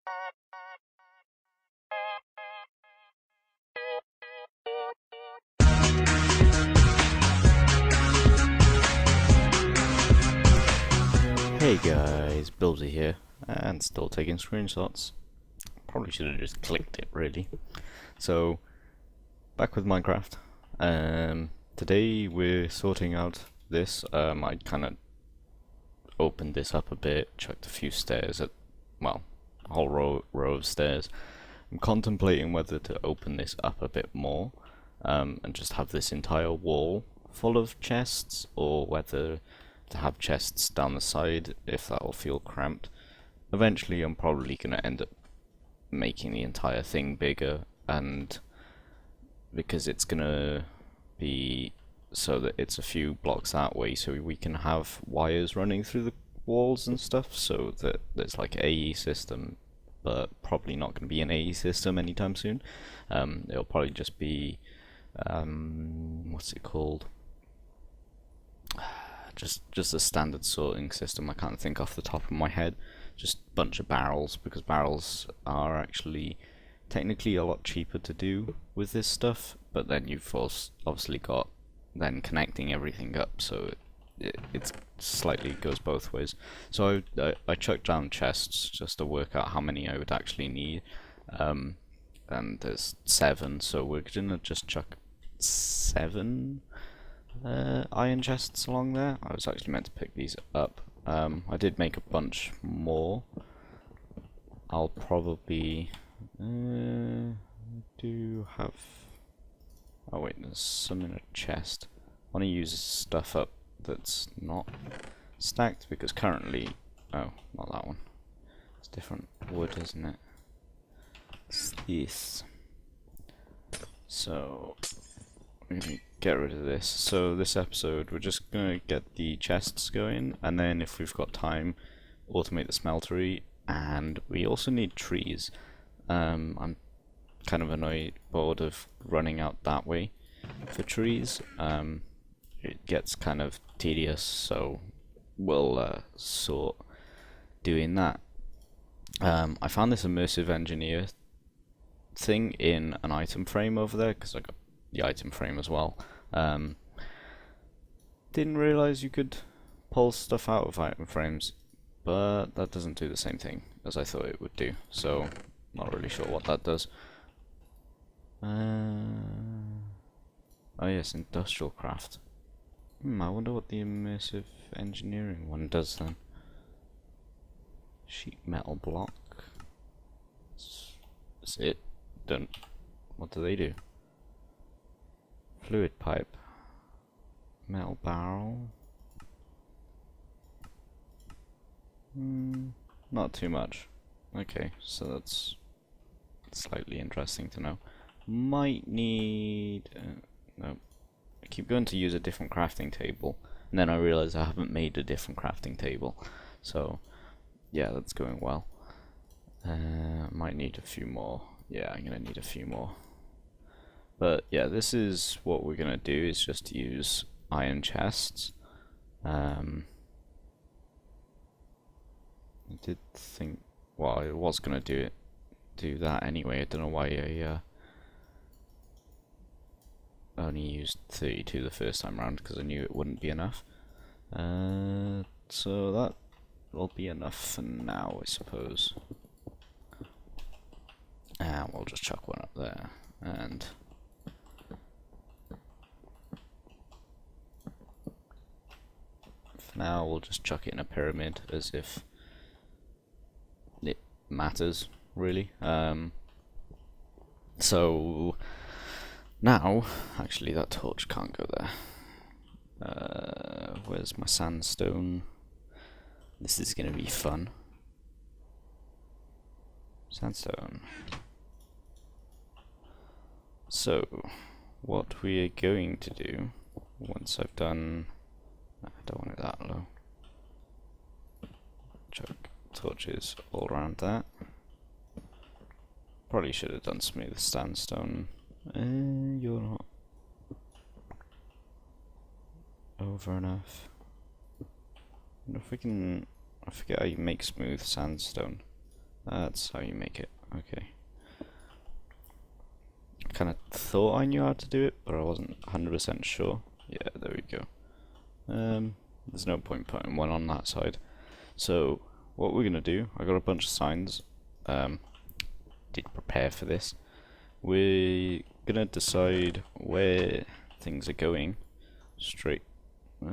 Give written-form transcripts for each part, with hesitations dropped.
Hey guys, bilbsyy here, and still taking screenshots. Probably should have just clicked it, really. So, back with Minecraft. Today we're sorting out this. I kind of opened this up a bit, chucked a few stairs at, well, a whole row of stairs. I'm contemplating whether to open this up a bit more, and just have this entire wall full of chests, or whether to have chests down the side, if that will feel cramped. Eventually I'm probably going to end up making the entire thing bigger, and because it's going to be so that it's a few blocks that way, so we can have wires running through the walls and stuff, so that there's like AE system, but probably not going to be an AE system anytime soon. It'll probably just be what's it called? Just a standard sorting system. I can't think off the top of my head. Just a bunch of barrels, because barrels are actually technically a lot cheaper to do with this stuff, but then you've obviously got then connecting everything up, so it slightly goes both ways. So I chucked down chests just to work out how many I would actually need, and there's 7, so we're gonna just chuck 7 iron chests along there. I was actually meant to pick these up. I did make a bunch more. I'll probably do have. Oh wait, there's some in a chest. I want to use stuff up that's not stacked, because currently, oh, not that one. It's different wood, isn't it? It's this. So we're gonna get rid of this. So this episode we're just gonna get the chests going, and then if we've got time, automate the smeltery. And we also need trees. I'm kind of bored of running out that way for trees. It gets kind of tedious, so we'll sort doing that. I found this immersive engineer thing in an item frame over there, because I got the item frame as well. Didn't realize you could pull stuff out of item frames, but that doesn't do the same thing as I thought it would do, so not really sure what that does. Oh yes, industrial craft. I wonder what the immersive engineering one does then. Sheet metal block. That's it. What do they do? Fluid pipe. Metal barrel. Not too much. Okay, so that's slightly interesting to know. Might need... no. I keep going to use a different crafting table, and then I realize I haven't made a different crafting table. So, yeah, that's going well. Might need a few more. Yeah, I'm gonna need a few more. But yeah, this is what we're gonna do, is just use iron chests. I did think, well, I was gonna do that anyway. I don't know why I only used 32 the first time round, because I knew it wouldn't be enough. So that will be enough for now, I suppose. And we'll just chuck one up there, and for now we'll just chuck it in a pyramid, as if it matters, really. So now, actually that torch can't go there. Where's my sandstone? This is gonna be fun. Sandstone. So, what we're going to do, once I've done... I don't want it that low. Chuck torches all around that. Probably should have done smooth sandstone. You're not over enough. I wonder if we can... I forget how you make smooth sandstone. That's how you make it. Okay. I kind of thought I knew how to do it, but I wasn't 100% sure. Yeah, there we go. There's no point putting one on that side. So what we're gonna do, I got a bunch of signs. Did prepare for this. We're gonna decide where things are going. Straight. I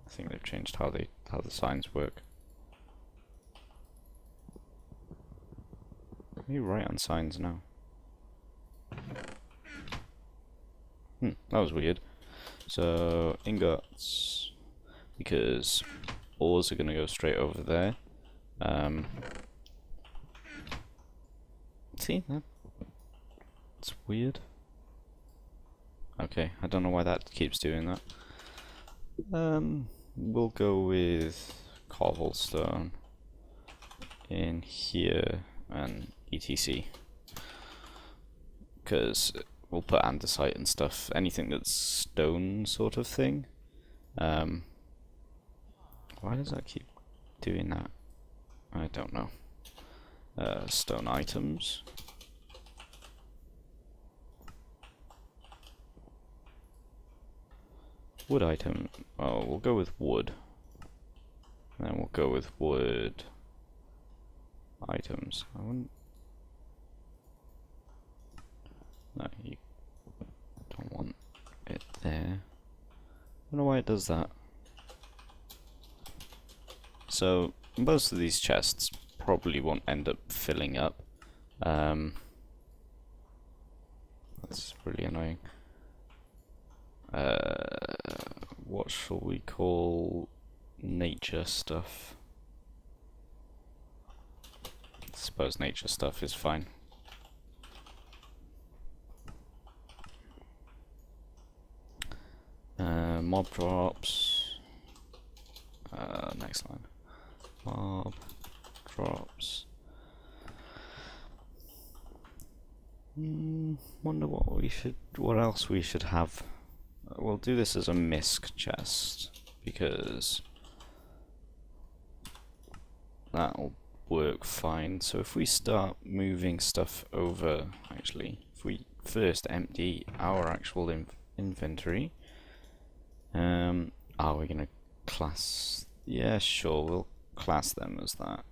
think they've changed how the signs work. Are you right on signs now? That was weird. So ingots, because ores are gonna go straight over there. See that? It's weird. Okay, I don't know why that keeps doing that. We'll go with cobblestone in here and etc. Because we'll put andesite and stuff, anything that's stone sort of thing. Why does that keep doing that? I don't know. Stone items. Wood item. Oh, we'll go with wood. And then we'll go with wood items. I wouldn't. No, you don't want it there. I don't know why it does that. So most of these chests probably won't end up filling up. That's really annoying. What shall we call nature stuff? I suppose nature stuff is fine. Mob drops. Next line. Mob drops. Wonder what else we should have. We'll do this as a misc chest because that'll work fine. So if we start moving stuff over, actually, if we first empty our actual inventory, are we gonna class? Yeah, sure, we'll class them as that.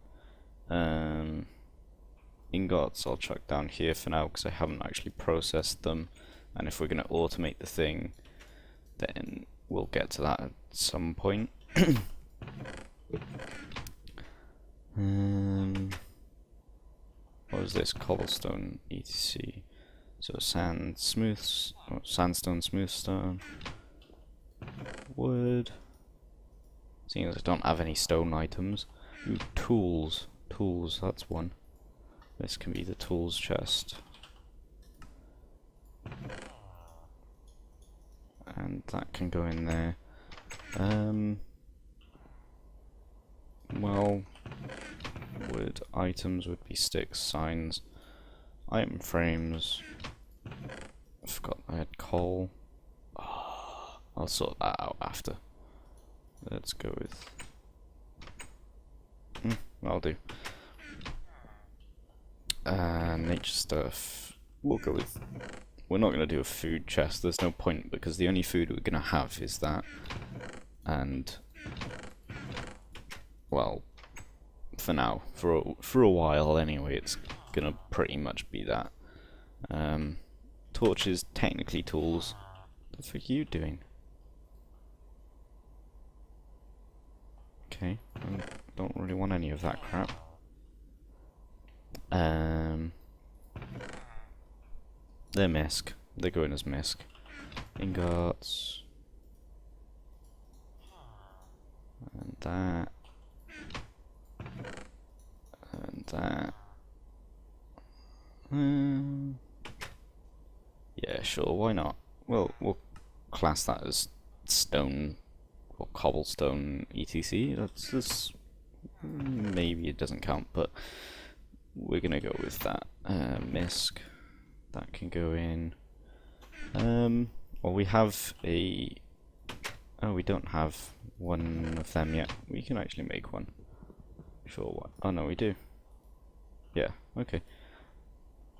Ingots I'll chuck down here for now because I haven't actually processed them, and if we're gonna automate the thing, then we'll get to that at some point. What is this? Cobblestone etc. So sandstone, smooth stone, wood. Seeing as I don't have any stone items. Ooh, tools, that's one. This can be the tools chest. And that can go in there. Well, wood items would be sticks, signs, item frames. I forgot I had coal. Oh, I'll sort that out after. Let's go with. That'll do. Nature stuff. We'll go with. We're not going to do a food chest, there's no point, because the only food we're going to have is that. And, well, for now, for a while anyway, it's going to pretty much be that. Torches, technically tools. What the fuck are you doing? Okay, I don't really want any of that crap. They're misc. They're going as misc. Ingots. And that. And that. Yeah, sure, why not? Well, we'll class that as stone or cobblestone etc. That's maybe it doesn't count, but we're gonna go with that. Misc. That can go in. Well, we have a. Oh, we don't have one of them yet. We can actually make one. Sure what? Oh no, we do. Yeah, okay.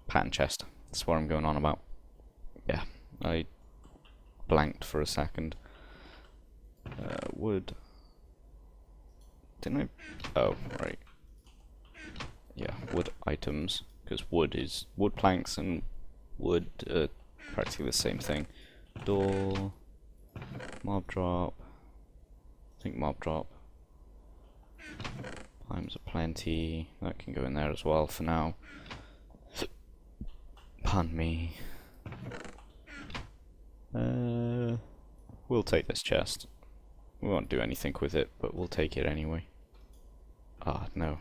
Pattern chest. That's what I'm going on about. Yeah, I blanked for a second. Wood. Didn't I? Oh, right. Yeah, wood items. Because wood is wood planks and wood practically the same thing. Door. Mob drop. I think mob drop. Times are plenty. That can go in there as well for now. Pardon me. We'll take this chest. We won't do anything with it, but we'll take it anyway. Ah, no.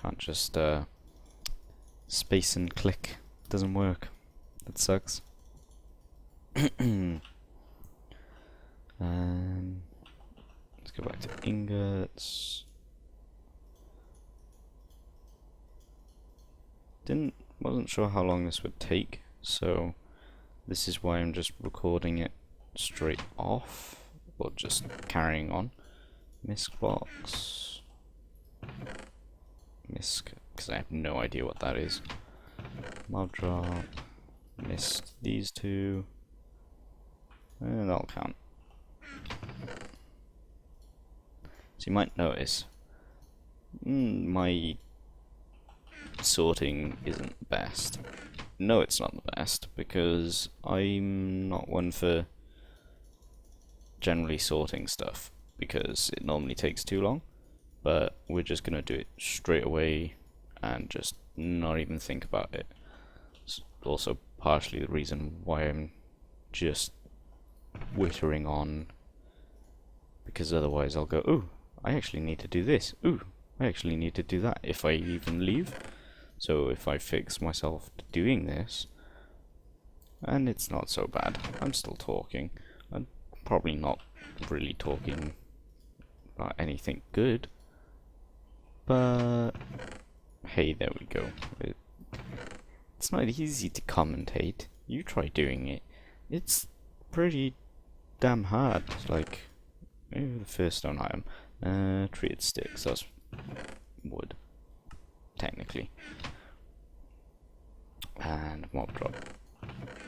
Can't just space and click. Doesn't work. That sucks. Let's go back to ingots. Wasn't sure how long this would take, so this is why I'm just recording it straight off, or just carrying on. Misc box. Misc, because I have no idea what that is. Mob drop. Missed these two. And that'll count. So you might notice my sorting isn't the best. No, it's not the best, because I'm not one for generally sorting stuff, because it normally takes too long, but we're just gonna do it straight away and just not even think about it. It's also partially the reason why I'm just wittering on, because otherwise I'll go, ooh, I actually need to do this, ooh, I actually need to do that, if I even leave. So if I fix myself to doing this, and it's not so bad, I'm still talking. I'm probably not really talking about anything good, but hey, there we go. It's not easy to commentate. You try doing it. It's pretty damn hard. Like, maybe the first stone item. Treated sticks, that's wood, technically. And mob drop.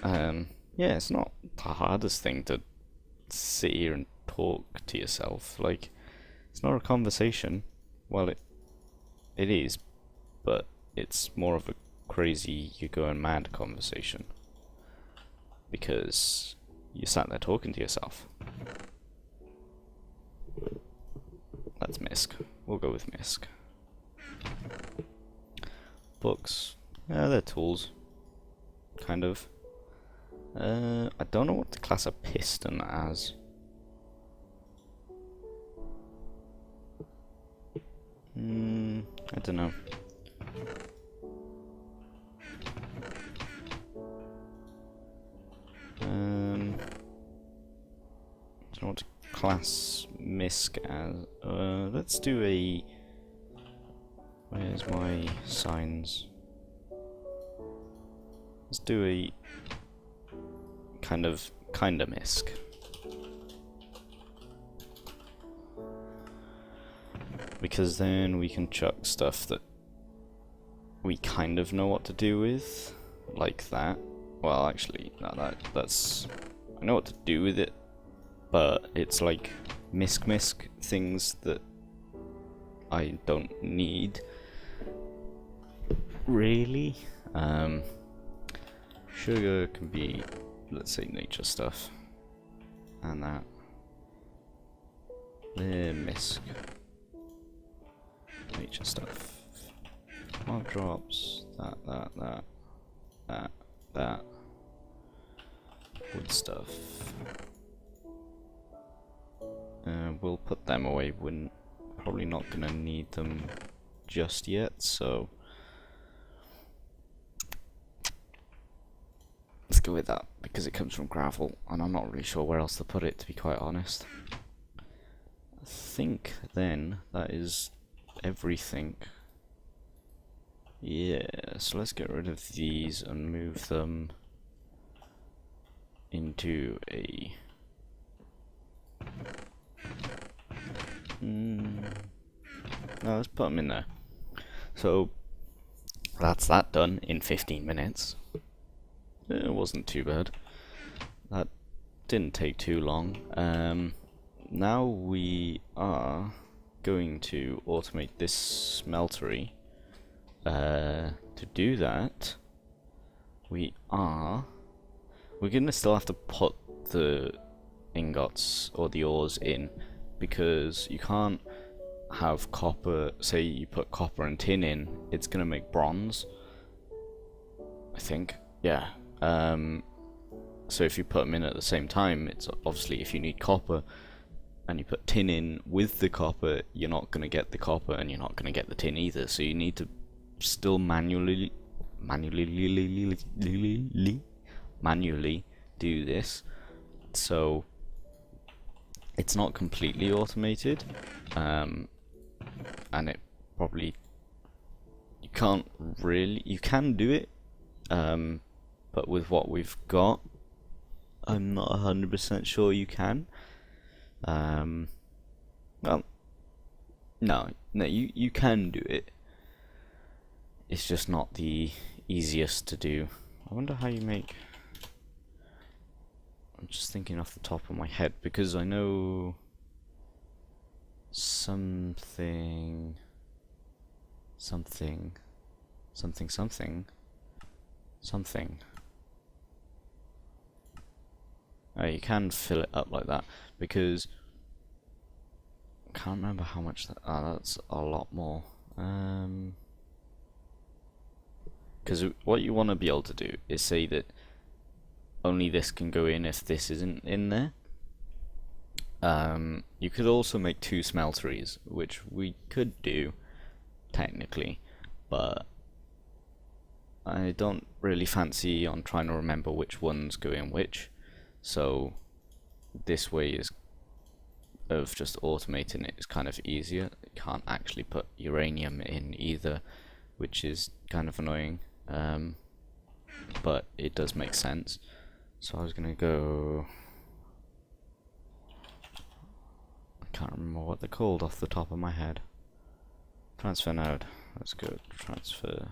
Yeah, it's not the hardest thing to sit here and talk to yourself. Like, it's not a conversation. Well, it is, but it's more of a crazy, you're going mad conversation. Because you sat there talking to yourself. That's Misc. We'll go with Misc. Books. Yeah, they're tools. Kind of. I don't know what to class a piston as. I don't know. I don't know what to class Misc as. Let's do a... Where's my signs? Let's do a kinda Misc. Because then we can chuck stuff that we kind of know what to do with, like that. Well, actually, no, that's... I know what to do with it, but it's like misc things that I don't need, really. Sugar can be, let's say, nature stuff, and that. Misc. Nature stuff. Mob drops, that. Wood stuff. We'll put them away, we're probably not gonna need them just yet, so let's go with that, because it comes from gravel, and I'm not really sure where else to put it, to be quite honest. I think then that is everything. Yeah, so let's get rid of these and move them into a... No, let's put them in there. So that's that done in 15 minutes. It wasn't too bad. That didn't take too long. Now we are going to automate this smeltery. To do that, we're gonna still have to put the ingots or the ores in, because you can't have copper. Say you put copper and tin in, it's gonna make bronze, I think. Yeah. So if you put them in at the same time, it's obviously, if you need copper and you put tin in with the copper, you're not going to get the copper and you're not going to get the tin either. So you need to still manually do this. So it's not completely automated, and it probably, you can do it, but with what we've got, I'm not 100% sure you can. Well, no, you can do it. It's just not the easiest to do. I wonder how you make... I'm just thinking off the top of my head, because I know something. You can fill it up like that, because I can't remember how much that. That's a lot more. Because what you want to be able to do is say that only this can go in if this isn't in there. You could also make 2 smelteries, which we could do technically, but I don't really fancy on trying to remember which ones go in which. So this way is of just automating it is kind of easier. You can't actually put uranium in either, which is kind of annoying, but it does make sense. So I was gonna go, I can't remember what they're called off the top of my head. Transfer node. Let's go transfer.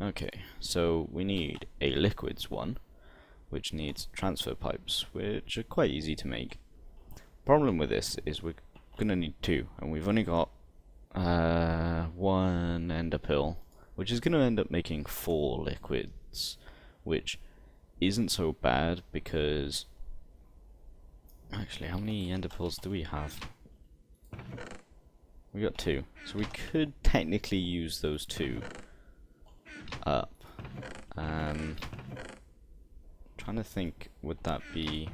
Okay, so we need a liquids one, which needs transfer pipes, which are quite easy to make. Problem with this is we're gonna need 2, and we've only got 1 ender pill, which is gonna end up making 4 liquids, which isn't so bad, because actually, how many ender pills do we have? We got 2, so we could technically use those 2 up. Trying to think, would that be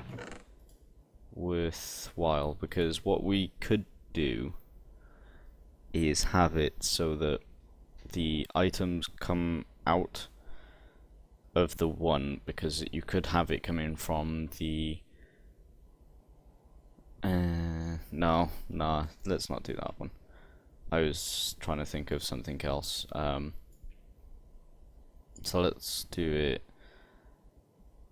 worthwhile? Because what we could do is have it so that the items come out of the one, because you could have it coming from the no, let's not do that one. I was trying to think of something else. So let's do it.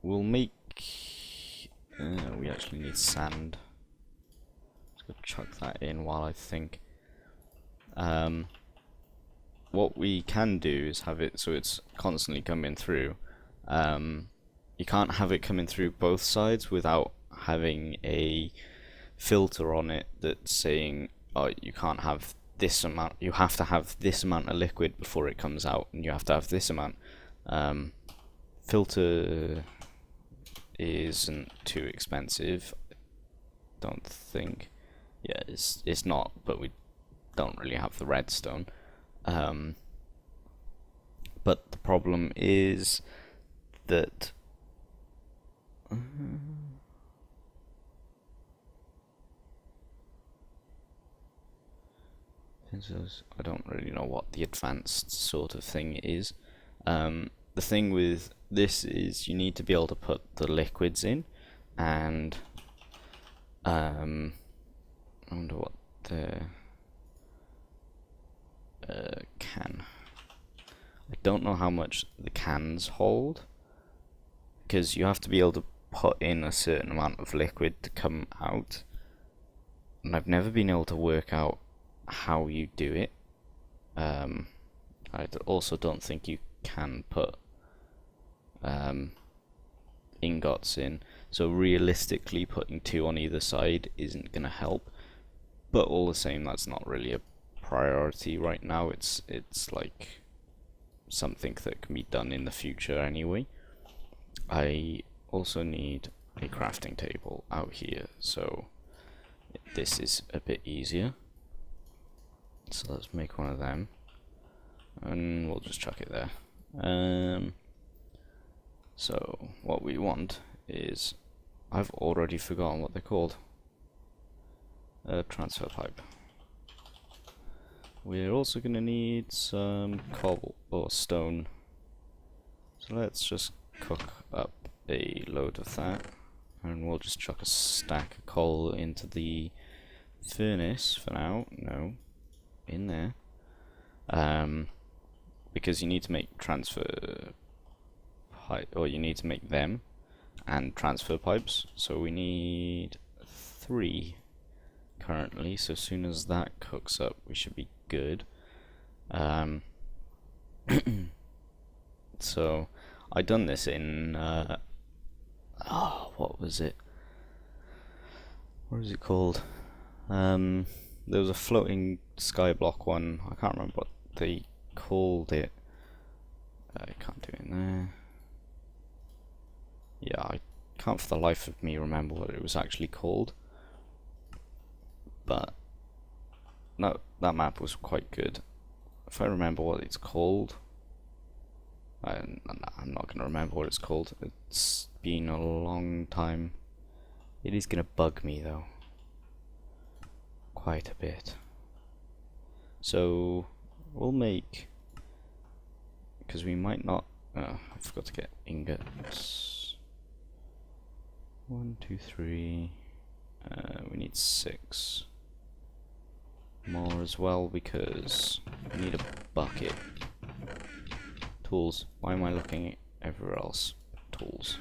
We'll make... we actually need sand. Let's go chuck that in while I think. What we can do is have it so it's constantly coming through. You can't have it coming through both sides without having a filter on it that's saying, oh, you can't have this amount, you have to have this amount of liquid before it comes out, and you have to have this amount. Filter isn't too expensive, don't think. Yeah, it's not, but we don't really have the redstone. But the problem is that I don't really know what the advanced sort of thing is. The thing with this is you need to be able to put the liquids in, and I wonder what the can. I don't know how much the cans hold, because you have to be able to put in a certain amount of liquid to come out. and I've never been able to work out how you do it. I also don't think you can put ingots in, so realistically putting 2 on either side isn't going to help, but all the same, that's not really a priority right now. It's like something that can be done in the future anyway. I also need a crafting table out here, so this is a bit easier. So let's make one of them, and we'll just chuck it there. So what we want is, I've already forgotten what they're called. A transfer pipe. We're also going to need some cobble or stone. So let's just cook up a load of that, and we'll just chuck a stack of coal into the furnace for now. No, in there. Because you need to make transfer pipe, or you need to make them and transfer pipes. So we need 3 currently. So as soon as that cooks up, we should be good. So I done this in what was it? What is it called? There was a floating skyblock one. I can't remember what they called it. I can't do it in there. Yeah, I can't for the life of me remember what it was actually called. But no, that map was quite good. If I remember what it's called, I'm not going to remember what it's called. It's been a long time. It is going to bug me though, quite a bit. So we'll make, because we might not. I forgot to get ingots. 1, 2, 3. We need 6 more as well because we need a bucket. Tools. Why am I looking everywhere else? Tools.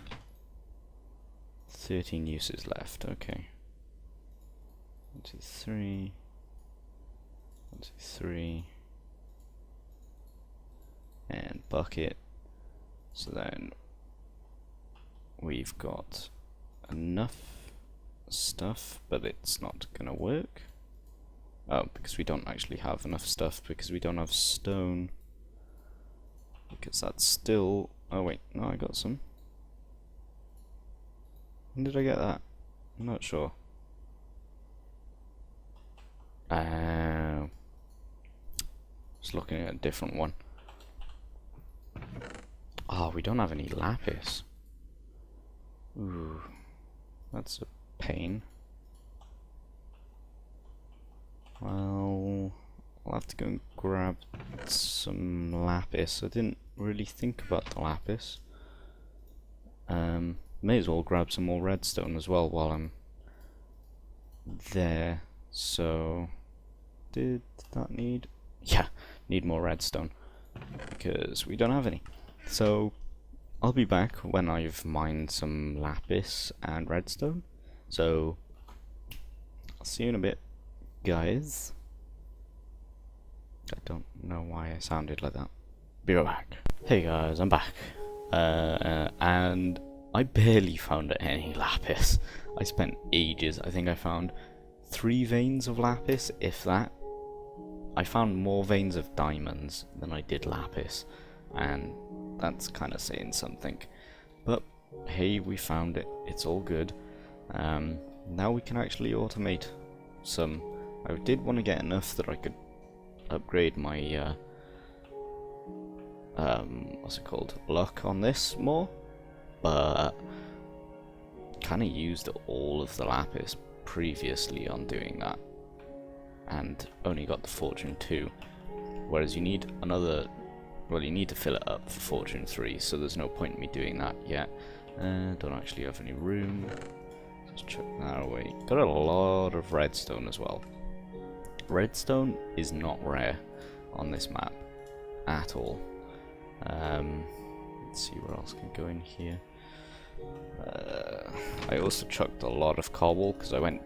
13 uses left. Okay. 1, 2, 3. 1, 2, 3. And bucket. So then we've got enough stuff, but it's not gonna work. Oh, because we don't actually have enough stuff, because we don't have stone. Because that's still... Oh wait, no, I got some. When did I get that? I'm not sure. Just looking at a different one. Oh, we don't have any lapis. Ooh, that's a pain. Well, I'll have to go and grab some lapis. I didn't really think about the lapis. May as well grab some more redstone as well while I'm there. So, did that need... Yeah, need more redstone, because we don't have any. So, I'll be back when I've mined some lapis and redstone. So, I'll see you in a bit, guys. I don't know why I sounded like that. Be right back. Hey guys, I'm back. And I barely found any lapis. I spent ages. I think I found 3 veins of lapis, if that. I found more veins of diamonds than I did lapis, and that's kind of saying something. But hey, we found it. It's all good. Now we can actually automate some. I did want to get enough that I could upgrade my what's it called, luck on this more, but kind of used all of the lapis previously on doing that, and only got the fortune 2, whereas you need another, well, you need to fill it up for fortune 3, so there's no point in me doing that yet. Don't actually have any room. Just chuck that away. Got a lot of redstone as well. Redstone is not rare on this map at all. Let's see where else can go in here. I also chucked a lot of cobble because I went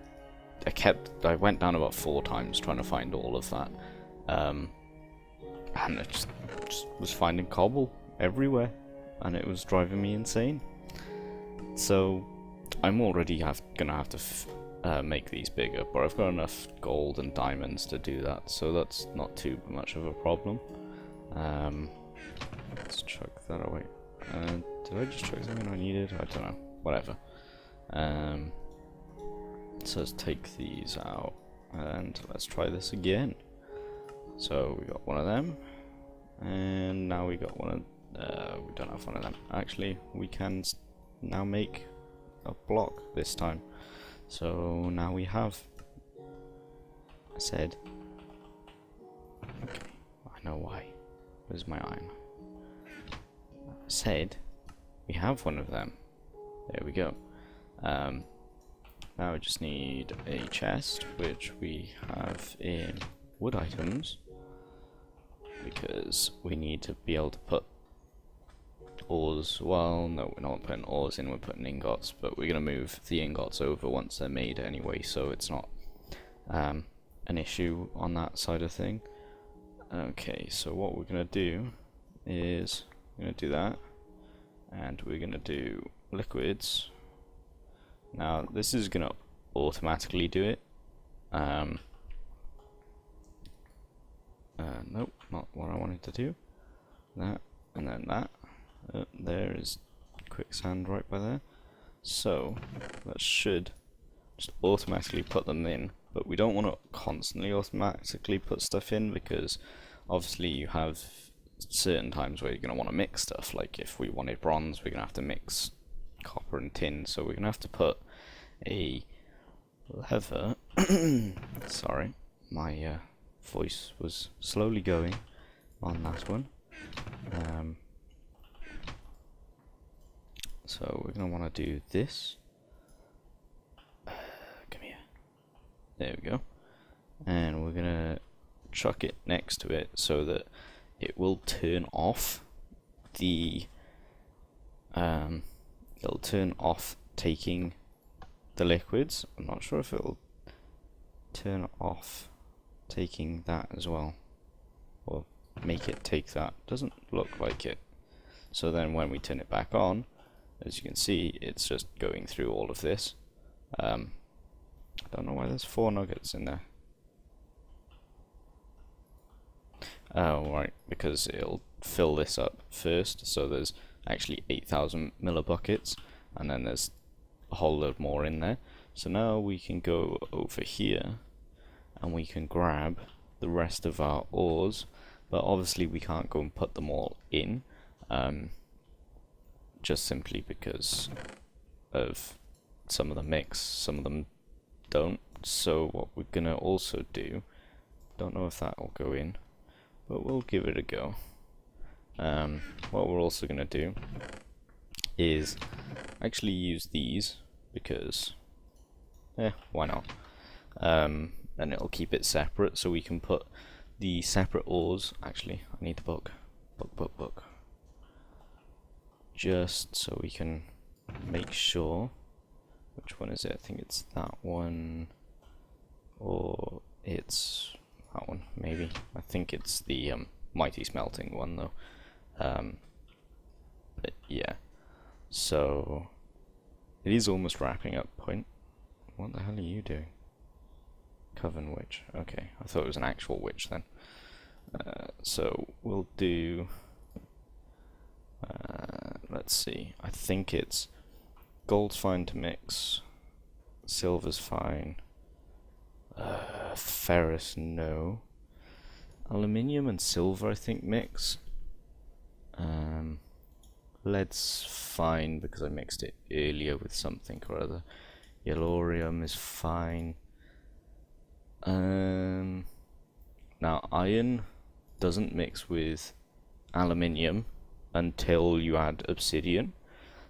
I went down about 4 times trying to find all of that, and I just was finding cobble everywhere, and it was driving me insane. So I'm already gonna have to make these bigger, but I've got enough gold and diamonds to do that, so that's not too much of a problem. Let's chuck that away. Did I just chuck something I needed? I don't know. Whatever. So let's take these out, and let's try this again. So we got one of them, and now we got one of... we don't have one of them. Actually, we can now make a block this time. So now we have... I said... Okay, I know why. Where's my iron? I said we have one of them. There we go. Now we just need a chest, which we have in wood items, because we need to be able to put ores. Well, no, we're not putting ores in, we're putting ingots, but we're going to move the ingots over once they're made anyway, so it's not an issue on that side of thing. Okay, so what we're going to do is we're going to do that, and we're going to do liquids. Now this is going to automatically do it. Nope, not what I wanted to do. That, and then that. There is quicksand right by there. So that should just automatically put them in, but we don't want to constantly automatically put stuff in, because obviously you have certain times where you're going to want to mix stuff. Like if we wanted bronze, we're going to have to mix copper and tin, so we're going to have to put a lever. Sorry, my voice was slowly going on that one. So we're going to want to do this. Come here. There we go. And we're going to chuck it next to it so that it will turn off the it'll turn off taking the liquids. I'm not sure if it'll turn off taking that as well, or make it take that. Doesn't look like it. So then when we turn it back on, as you can see, it's just going through all of this. I don't know why there's 4 nuggets in there. Oh, right, because it'll fill this up first, so there's actually 8,000 millibuckets, and then there's a whole load more in there. So now we can go over here, and we can grab the rest of our ores, but obviously we can't go and put them all in, just simply because of some of them mix, some of them don't. So what we're gonna also do, don't know if that will go in, but we'll give it a go. What we're also gonna do is actually use these, because why not? And it'll keep it separate, so we can put the separate ores. Actually, I need the book. Book. Just so we can make sure. Which one is it? I think it's that one, or it's that one, maybe. I think it's the mighty smelting one though. But yeah, so it is almost wrapping up point. What the hell are you doing? Coven witch. Okay, I thought it was an actual witch then. So we'll do, let's see, I think it's gold's fine to mix, silver's fine, ferrous no, aluminium and silver I think mix, lead's fine because I mixed it earlier with something or other, yellorium is fine. Now iron doesn't mix with aluminium until you add obsidian,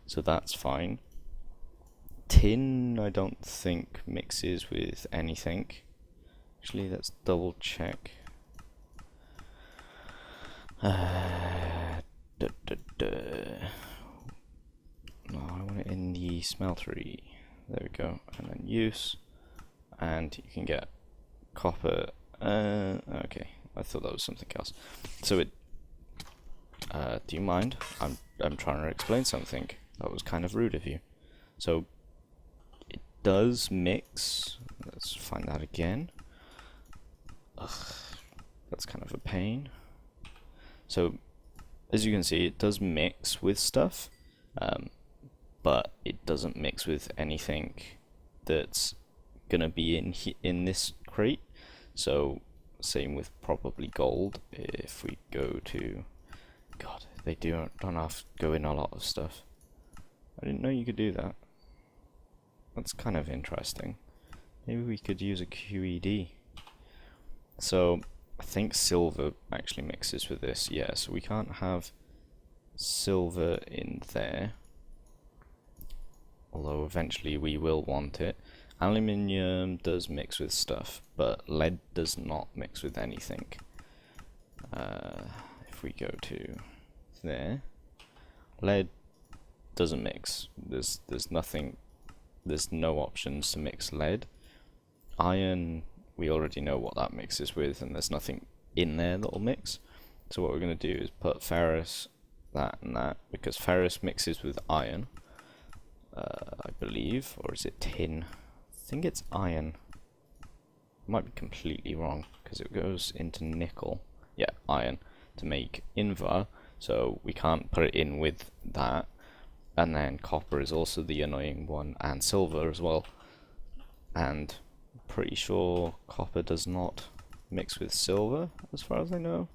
so that's fine. Tin I don't think mixes with anything. Actually, let's double check. No, I want it in the smeltery. There we go. And then use. and you can get copper. Okay, I thought that was something else. So it. Do you mind? I'm trying to explain something. That was kind of rude of you. So it does mix. Let's find that again. Ugh, that's kind of a pain. So as you can see, it does mix with stuff, but it doesn't mix with anything that's gonna be in this crate. So same with probably gold. If we go to, God, they don't have to go in a lot of stuff. I didn't know you could do that. That's kind of interesting. Maybe we could use a QED. So I think silver actually mixes with this. Yeah, so we can't have silver in there, although eventually we will want it. Aluminium does mix with stuff, but lead does not mix with anything. If we go to there, lead doesn't mix. There's nothing. There's no options to mix lead. Iron, we already know what that mixes with, and there's nothing in there that'll mix. So what we're going to do is put ferrous, that and that, because ferrous mixes with iron, I believe, or is it tin? I think it's iron. Might be completely wrong, because it goes into nickel. Yeah, iron, to make invar, so we can't put it in with that. And then copper is also the annoying one, and silver as well. And pretty sure copper does not mix with silver, as far as I know.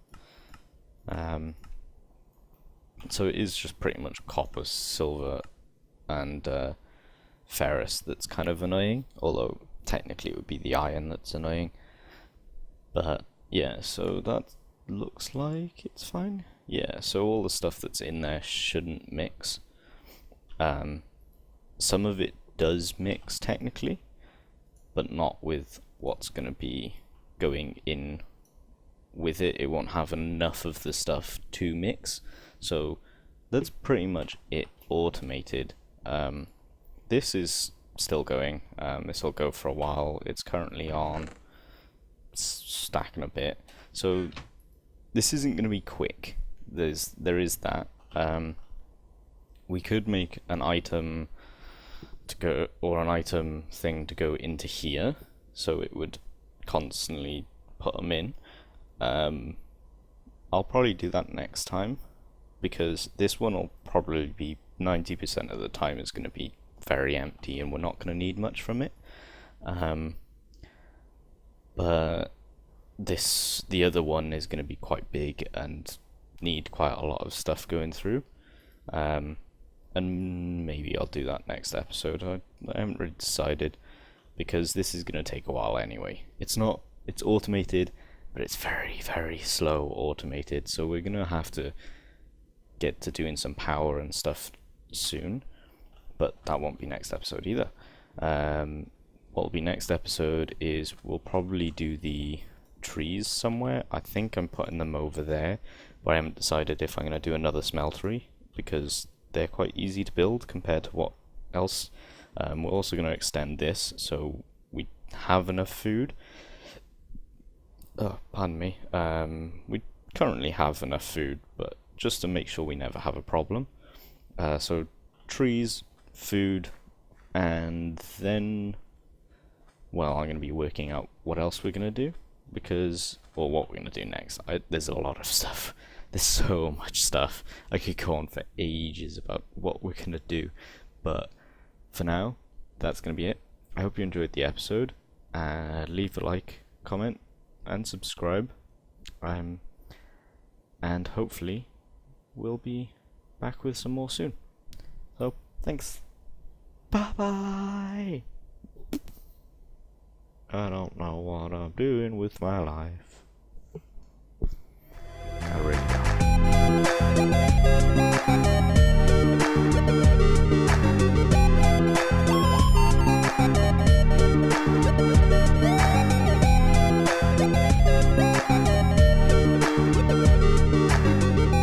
So it is just pretty much copper, silver, and ferrous that's kind of annoying, although technically it would be the iron that's annoying. But yeah, so that looks like it's fine. Yeah, so all the stuff that's in there shouldn't mix. Some of it does mix technically, but not with what's going to be going in with it. It won't have enough of the stuff to mix. So that's pretty much it automated. This is still going. This will go for a while. It's currently on stacking a bit. So this isn't going to be quick. There is that. We could make an item to go, or an item thing to go into here, so it would constantly put them in. I'll probably do that next time, because this one will probably be 90% of the time is going to be very empty, and we're not going to need much from it. But the other one is going to be quite big and need quite a lot of stuff going through. And maybe I'll do that next episode. I haven't really decided, because this is going to take a while anyway. It's automated, but it's very, very slow automated, so we're going to have to get to doing some power and stuff soon, but that won't be next episode either. What will be next episode is we'll probably do the trees somewhere. I think I'm putting them over there, but I haven't decided if I'm going to do another smeltery, because they're quite easy to build compared to what else. We're also going to extend this so we have enough food. Oh, pardon me. We currently have enough food, but just to make sure we never have a problem. So trees, food, and then, well, I'm going to be working out what else we're going to do, because, or what we're going to do next. There's a lot of stuff. There's so much stuff. I could go on for ages about what we're going to do. But for now, that's going to be it. I hope you enjoyed the episode. Leave a like, comment, and subscribe. And hopefully, we'll be back with some more soon. So, thanks. Bye-bye. I don't know what I'm doing with my life. I really don't.